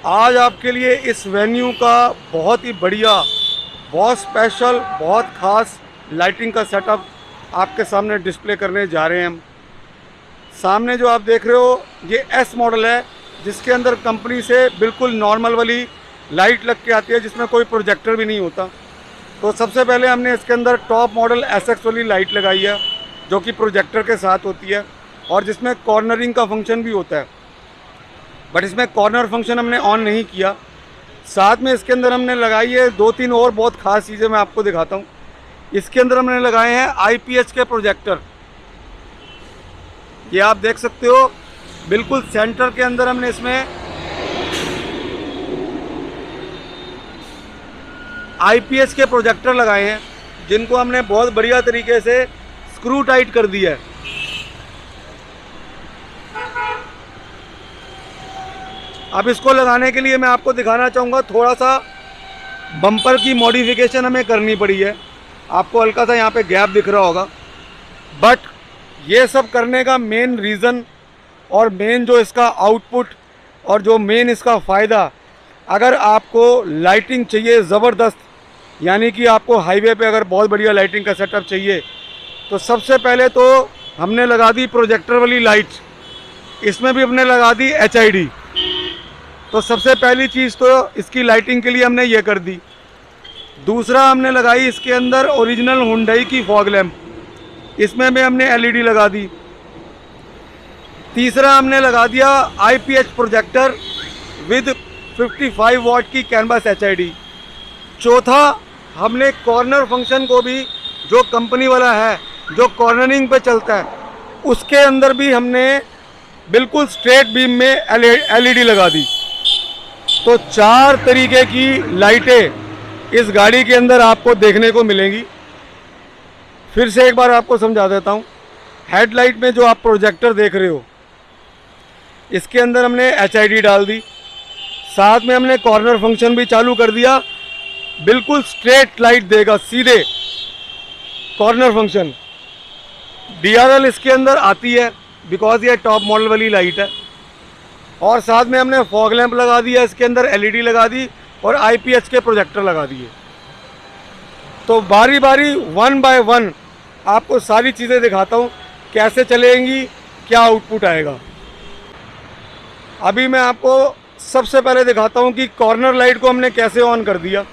आज आपके लिए इस वेन्यू का बहुत ही बढ़िया, बहुत स्पेशल, बहुत ख़ास लाइटिंग का सेटअप आपके सामने डिस्प्ले करने जा रहे हैं हम। सामने जो आप देख रहे हो ये एस मॉडल है, जिसके अंदर कंपनी से बिल्कुल नॉर्मल वाली लाइट लग के आती है, जिसमें कोई प्रोजेक्टर भी नहीं होता। तो सबसे पहले हमने इसके अंदर टॉप मॉडल एसएक्स वाली लाइट लगाई है, जो कि प्रोजेक्टर के साथ होती है और जिसमें कॉर्नरिंग का फंक्शन भी होता है। बट इसमें कॉर्नर फंक्शन हमने ऑन नहीं किया। साथ में इसके अंदर हमने लगाई है दो तीन और बहुत ख़ास चीज़ें, मैं आपको दिखाता हूँ। इसके अंदर हमने लगाए हैं आईपीएच के प्रोजेक्टर। ये आप देख सकते हो, बिल्कुल सेंटर के अंदर हमने इसमें आईपीएच के प्रोजेक्टर लगाए हैं, जिनको हमने बहुत बढ़िया तरीके से स्क्रू टाइट कर दिया है। अब इसको लगाने के लिए मैं आपको दिखाना चाहूँगा, थोड़ा सा बम्पर की मॉडिफिकेशन हमें करनी पड़ी है। आपको हल्का सा यहाँ पे गैप दिख रहा होगा, बट ये सब करने का मेन रीज़न और मेन जो इसका आउटपुट और जो मेन इसका फ़ायदा, अगर आपको लाइटिंग चाहिए ज़बरदस्त, यानी कि आपको हाईवे पे अगर बहुत बढ़िया लाइटिंग का सेटअप चाहिए, तो सबसे पहले तो हमने लगा दी प्रोजेक्टर वाली लाइट। इसमें भी हमने लगा दी HID। तो सबसे पहली चीज़ तो इसकी लाइटिंग के लिए हमने ये कर दी। दूसरा हमने लगाई इसके अंदर ओरिजिनल हुंडई की फॉग लैम्प, इसमें भी हमने LED लगा दी। तीसरा हमने लगा दिया IPH प्रोजेक्टर विद 55 वाट की कैनवास HID। चौथा हमने कॉर्नर फंक्शन को भी, जो कंपनी वाला है, जो कॉर्नरिंग पे चलता है, उसके अंदर भी हमने बिल्कुल स्ट्रेट बीम में LED लगा दी। तो 4 तरीके की लाइटें इस गाड़ी के अंदर आपको देखने को मिलेंगी। फिर से एक बार आपको समझा देता हूँ। हेडलाइट में जो आप प्रोजेक्टर देख रहे हो, इसके अंदर हमने HID डाल दी। साथ में हमने कॉर्नर फंक्शन भी चालू कर दिया, बिल्कुल स्ट्रेट लाइट देगा, सीधे कॉर्नर फंक्शन। DRL इसके अंदर आती है, बिकॉज ये टॉप मॉडल वाली लाइट है। और साथ में हमने फॉग लैंप लगा दिया, इसके अंदर LED लगा दी और IPH के प्रोजेक्टर लगा दिए। तो बारी बारी 1 बाय 1 आपको सारी चीज़ें दिखाता हूँ, कैसे चलेंगी, क्या आउटपुट आएगा। अभी मैं आपको सबसे पहले दिखाता हूँ कि कॉर्नर लाइट को हमने कैसे ऑन कर दिया।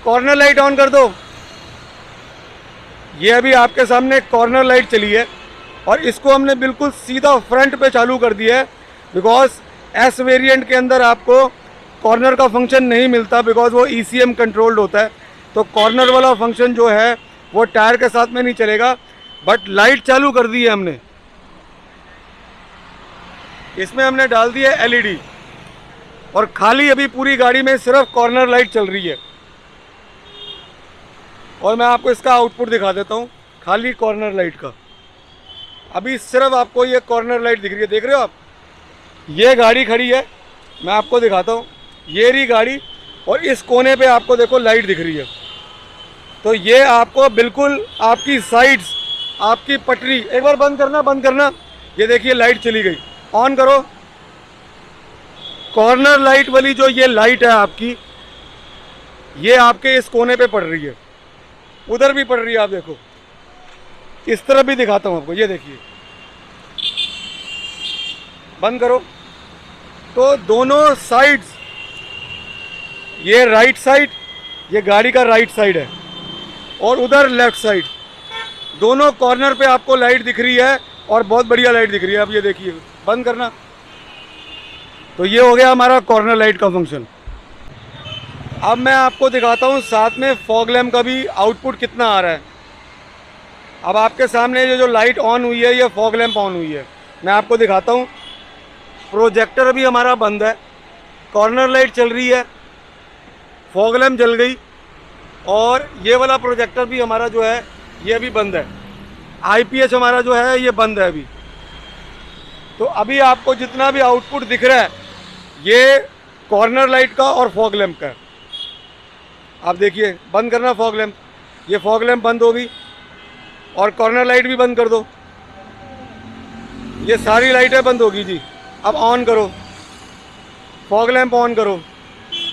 कॉर्नर लाइट ऑन कर दो। ये अभी आपके सामने कॉर्नर लाइट चली है और इसको हमने बिल्कुल सीधा फ्रंट पे चालू कर दिया है, बिकॉज एस वेरिएंट के अंदर आपको कॉर्नर का फंक्शन नहीं मिलता, बिकॉज वो ECM कंट्रोल्ड होता है। तो कॉर्नर वाला फंक्शन जो है वो टायर के साथ में नहीं चलेगा। बट लाइट चालू कर दी है हमने। इसमें हमने डाल दी है LED और खाली अभी पूरी गाड़ी में सिर्फ कॉर्नर लाइट चल रही है। और मैं आपको इसका आउटपुट दिखा देता हूँ, खाली कॉर्नर लाइट का। अभी सिर्फ आपको ये कॉर्नर लाइट दिख रही है, देख रहे हो आप। ये गाड़ी खड़ी है, मैं आपको दिखाता हूँ, ये रही गाड़ी और इस कोने पे आपको देखो लाइट दिख रही है। तो ये आपको बिल्कुल आपकी साइड्स, आपकी पटरी, एक बार बंद करना, बंद करना। ये देखिए लाइट चली गई, ऑन करो। कॉर्नर लाइट वाली जो ये लाइट है आपकी, ये आपके इस कोने पे पड़ रही है, उधर भी पड़ रही है, आप देखो। इस तरफ भी दिखाता हूँ आपको, ये देखिए, बंद करो। तो दोनों साइड्स, ये राइट साइड, ये गाड़ी का राइट साइड है और उधर लेफ्ट साइड, दोनों कॉर्नर पे आपको लाइट दिख रही है और बहुत बढ़िया लाइट दिख रही है। अब ये देखिए, बंद करना। तो ये हो गया हमारा कॉर्नर लाइट का फंक्शन। अब मैं आपको दिखाता हूँ साथ में फॉग लैम्प का भी आउटपुट कितना आ रहा है। अब आपके सामने ये जो लाइट ऑन हुई है, ये फॉग लैम्प ऑन हुई है, मैं आपको दिखाता हूँ। प्रोजेक्टर अभी हमारा बंद है, कॉर्नर लाइट चल रही है, फॉग लैम्प जल गई और ये वाला प्रोजेक्टर भी हमारा जो है ये अभी बंद है। IPH हमारा जो है ये बंद है अभी। तो अभी आपको जितना भी आउटपुट दिख रहा है, ये कॉर्नर लाइट का और फॉग लैम्प का है। आप देखिए, बंद करना फॉग लैम्प। ये फॉग लैम्प बंद होगी और कॉर्नर लाइट भी बंद कर दो। ये सारी लाइटें बंद होगी जी। अब ऑन करो, फॉग लैंप ऑन करो।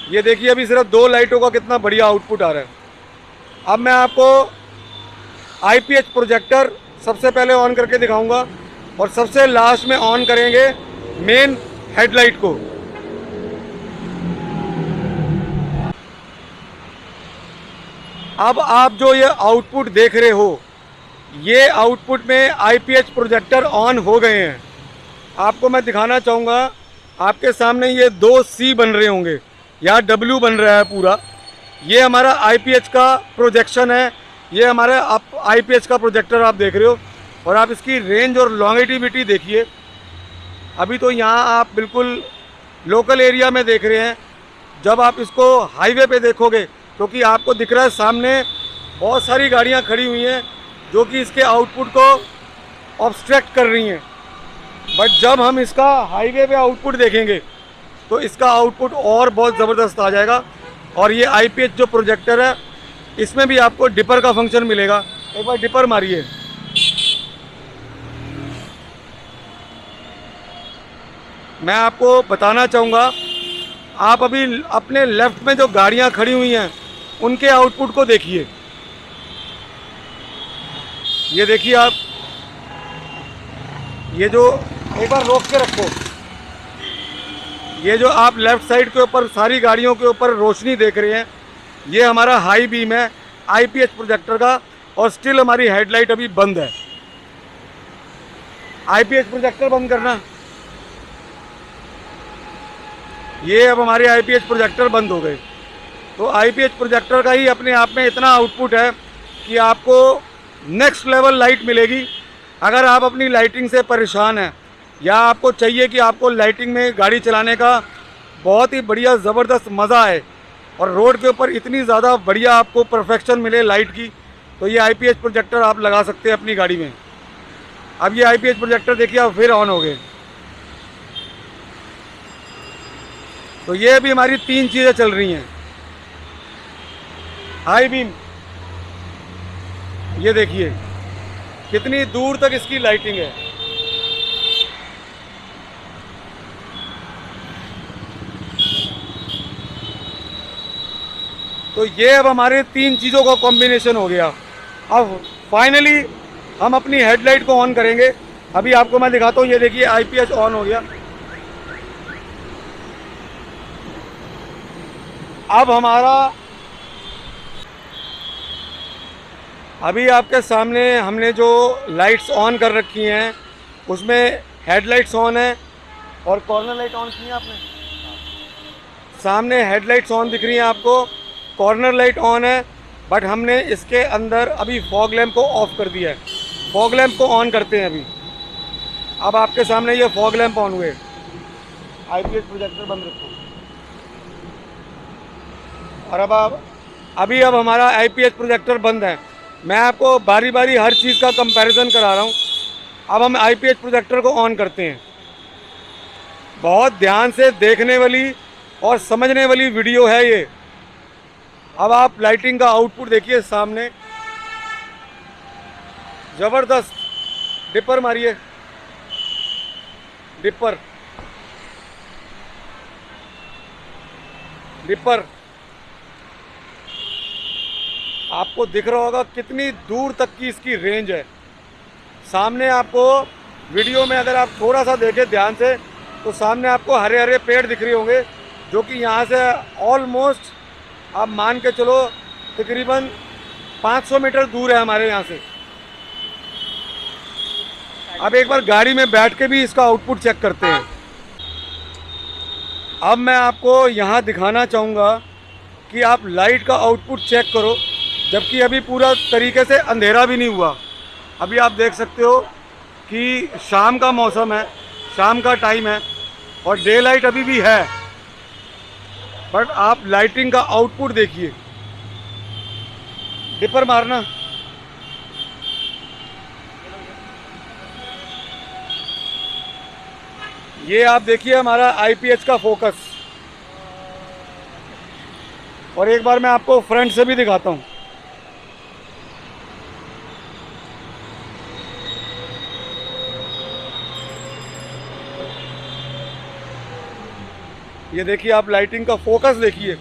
ये देखिए अभी सिर्फ 2 लाइटों का कितना बढ़िया आउटपुट आ रहा है। अब मैं आपको आईपीएच प्रोजेक्टर सबसे पहले ऑन करके दिखाऊंगा और सबसे लास्ट में ऑन करेंगे मेन हेडलाइट को। अब आप जो ये आउटपुट देख रहे हो, ये आउटपुट में आईपीएच प्रोजेक्टर ऑन हो गए हैं। आपको मैं दिखाना चाहूँगा, आपके सामने ये 2 सी बन रहे होंगे, यहाँ डब्ल्यू बन रहा है पूरा। ये हमारा आईपीएच का प्रोजेक्शन है, ये हमारा आईपीएच का प्रोजेक्टर आप देख रहे हो। और आप इसकी रेंज और लॉन्गिटिविटी देखिए। अभी तो यहाँ आप बिल्कुल लोकल एरिया में देख रहे हैं, जब आप इसको हाईवे पे देखोगे क्योंकि आपको दिख रहा है सामने बहुत सारी गाड़ियाँ खड़ी हुई हैं जो कि इसके आउटपुट को ऑब्स्ट्रक्ट कर रही हैं। बट जब हम इसका हाईवे पे आउटपुट देखेंगे तो इसका आउटपुट और बहुत ज़बरदस्त आ जाएगा। और ये आईपीएच जो प्रोजेक्टर है, इसमें भी आपको डिपर का फंक्शन मिलेगा। एक बार डिपर मारिए। मैं आपको बताना चाहूँगा, आप अभी अपने लेफ़्ट में जो गाड़ियाँ खड़ी हुई हैं उनके आउटपुट को देखिए। ये देखिए आप, ये जो, एक बार रोक के रखो, ये जो आप लेफ़्ट साइड के ऊपर सारी गाड़ियों के ऊपर रोशनी देख रहे हैं, ये हमारा हाई बीम है आईपीएच प्रोजेक्टर का। और स्टिल हमारी हेडलाइट अभी बंद है। आईपीएच प्रोजेक्टर बंद करना। ये अब हमारे आईपीएच प्रोजेक्टर बंद हो गए। तो आईपीएच प्रोजेक्टर का ही अपने आप में इतना आउटपुट है कि आपको नेक्स्ट लेवल लाइट मिलेगी। अगर आप अपनी लाइटिंग से परेशान हैं या आपको चाहिए कि आपको लाइटिंग में गाड़ी चलाने का बहुत ही बढ़िया ज़बरदस्त मज़ा आए और रोड के ऊपर इतनी ज़्यादा बढ़िया आपको परफेक्शन मिले लाइट की, तो ये आईपीएच प्रोजेक्टर आप लगा सकते हैं अपनी गाड़ी में। अब ये आईपीएच प्रोजेक्टर देखिए अब फिर ऑन हो गए। तो ये भी हमारी 3 चीज़ें चल रही हैं। हाई बीम, ये देखिए कितनी दूर तक इसकी लाइटिंग है। तो ये अब हमारे 3 चीज़ों का कॉम्बिनेशन हो गया। अब फाइनली हम अपनी हेडलाइट को ऑन करेंगे। अभी आपको मैं दिखाता हूँ, ये देखिए आईपीएच ऑन हो गया। अब हमारा, अभी आपके सामने हमने जो लाइट्स ऑन कर रखी हैं उसमें हेडलाइट्स ऑन है और कॉर्नर लाइट ऑन की है आपने। सामने हेडलाइट्स ऑन दिख रही हैं आपको, कॉर्नर लाइट ऑन है। बट हमने इसके अंदर अभी फॉग लैम्प को ऑफ कर दिया है। फॉग लैम्प को ऑन करते हैं अभी। अब आपके सामने ये फॉग लैम्प ऑन हुए। आईपीएच प्रोजेक्टर बंद रखो। और अब हमारा आईपीएच प्रोजेक्टर बंद है। मैं आपको बारी बारी हर चीज़ का कंपैरिजन करा रहा हूँ। अब हम आईपीएच प्रोजेक्टर को ऑन करते हैं। बहुत ध्यान से देखने वाली और समझने वाली वीडियो है ये। अब आप लाइटिंग का आउटपुट देखिए सामने, ज़बरदस्त। डिपर मारिए, डिपर डिपर। आपको दिख रहा होगा कितनी दूर तक की इसकी रेंज है। सामने आपको वीडियो में अगर आप थोड़ा सा देखें ध्यान से तो सामने आपको हरे हरे पेड़ दिख रहे होंगे, जो कि यहाँ से ऑलमोस्ट आप मान के चलो तकरीबन 500 मीटर दूर है हमारे यहाँ से। अब एक बार गाड़ी में बैठ के भी इसका आउटपुट चेक करते हैं। अब मैं आपको यहाँ दिखाना चाहूँगा कि आप लाइट का आउटपुट चेक करो, जबकि अभी पूरा तरीके से अंधेरा भी नहीं हुआ। अभी आप देख सकते हो कि शाम का मौसम है, शाम का टाइम है और डे लाइट अभी भी है। बट आप लाइटिंग का आउटपुट देखिए। डिपर मारना। ये आप देखिए हमारा आईपीएच का फोकस। और एक बार मैं आपको फ्रंट से भी दिखाता हूँ। ये देखिए आप लाइटिंग का फोकस देखिए,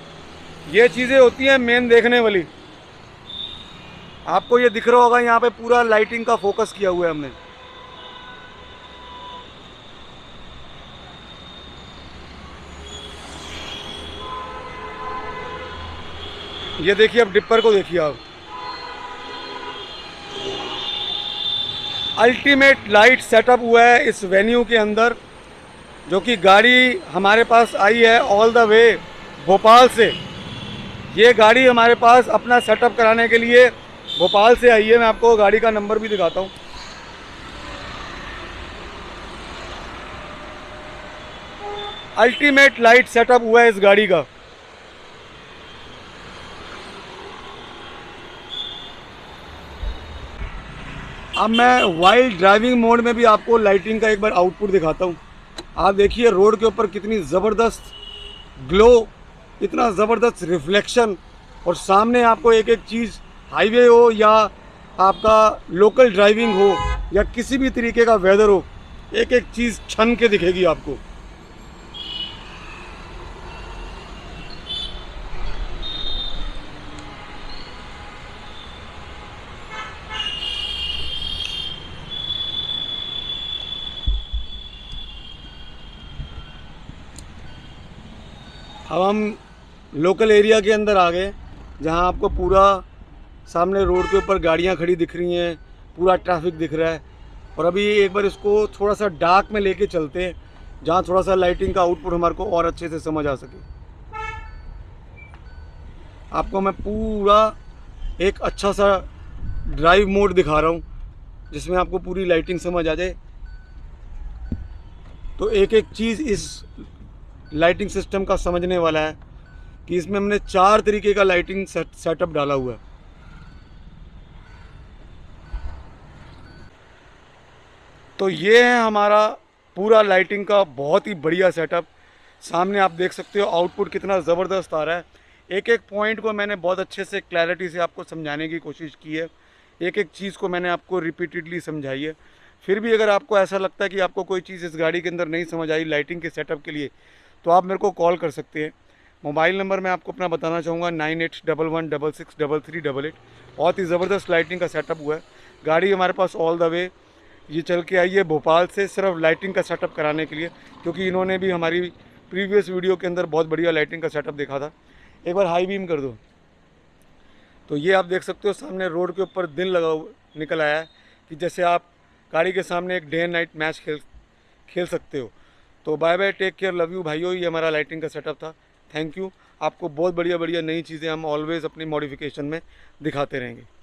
ये चीज़ें होती हैं मेन देखने वाली। आपको ये दिख रहा होगा यहाँ पे पूरा लाइटिंग का फोकस किया हुआ है हमने। ये देखिए अब डिपर को देखिए आप, अल्टीमेट लाइट सेटअप हुआ है इस वेन्यू के अंदर, जो कि गाड़ी हमारे पास आई है ऑल द वे भोपाल से। ये गाड़ी हमारे पास अपना सेटअप कराने के लिए भोपाल से आई है। मैं आपको गाड़ी का नंबर भी दिखाता हूँ। अल्टीमेट लाइट सेटअप हुआ है इस गाड़ी का। अब मैं वाइल्ड ड्राइविंग मोड में भी आपको लाइटिंग का एक बार आउटपुट दिखाता हूँ। आप देखिए रोड के ऊपर कितनी ज़बरदस्त ग्लो, इतना ज़बरदस्त रिफ्लेक्शन, और सामने आपको एक एक चीज़, हाईवे हो या आपका लोकल ड्राइविंग हो या किसी भी तरीके का वेदर हो, एक एक चीज़ छन के दिखेगी आपको। अब हम लोकल एरिया के अंदर आ गए, जहां आपको पूरा सामने रोड के ऊपर गाड़ियां खड़ी दिख रही हैं, पूरा ट्रैफिक दिख रहा है। और अभी एक बार इसको थोड़ा सा डार्क में लेके चलते हैं, जहां थोड़ा सा लाइटिंग का आउटपुट हमारे को और अच्छे से समझ आ सके। आपको मैं पूरा एक अच्छा सा ड्राइव मोड दिखा रहा हूँ, जिसमें आपको पूरी लाइटिंग समझ आ जाए। तो एक एक चीज़ इस लाइटिंग सिस्टम का समझने वाला है कि इसमें हमने 4 तरीके का लाइटिंग सेटअप डाला हुआ है। तो ये है हमारा पूरा लाइटिंग का बहुत ही बढ़िया सेटअप। सामने आप देख सकते हो आउटपुट कितना ज़बरदस्त आ रहा है। एक एक पॉइंट को मैंने बहुत अच्छे से क्लैरिटी से आपको समझाने की कोशिश की है, एक एक चीज़ को मैंने आपको रिपीटेडली समझाई है। फिर भी अगर आपको ऐसा लगता है कि आपको कोई चीज़ इस गाड़ी के अंदर नहीं समझ आई लाइटिंग के सेटअप के लिए, तो आप मेरे को कॉल कर सकते हैं। मोबाइल नंबर मैं आपको अपना बताना चाहूँगा 9811663388। बहुत ही ज़बरदस्त लाइटिंग का सेटअप हुआ है। गाड़ी हमारे पास ऑल द वे ये चल के आई है भोपाल से, सिर्फ लाइटिंग का सेटअप कराने के लिए, क्योंकि इन्होंने भी हमारी प्रीवियस वीडियो के अंदर बहुत बढ़िया लाइटिंग का सेटअप देखा था। एक बार हाई बीम कर दो, तो ये आप देख सकते हो सामने रोड के ऊपर दिन निकल आया है कि जैसे आप गाड़ी के सामने एक डे एंड नाइट मैच खेल सकते हो। तो bye bye, take care, love you भाइयों। ये हमारा लाइटिंग का सेटअप था। Thank you. आपको बहुत बढ़िया बढ़िया नई चीज़ें हम ऑलवेज़ अपनी मॉडिफिकेशन में दिखाते रहेंगे।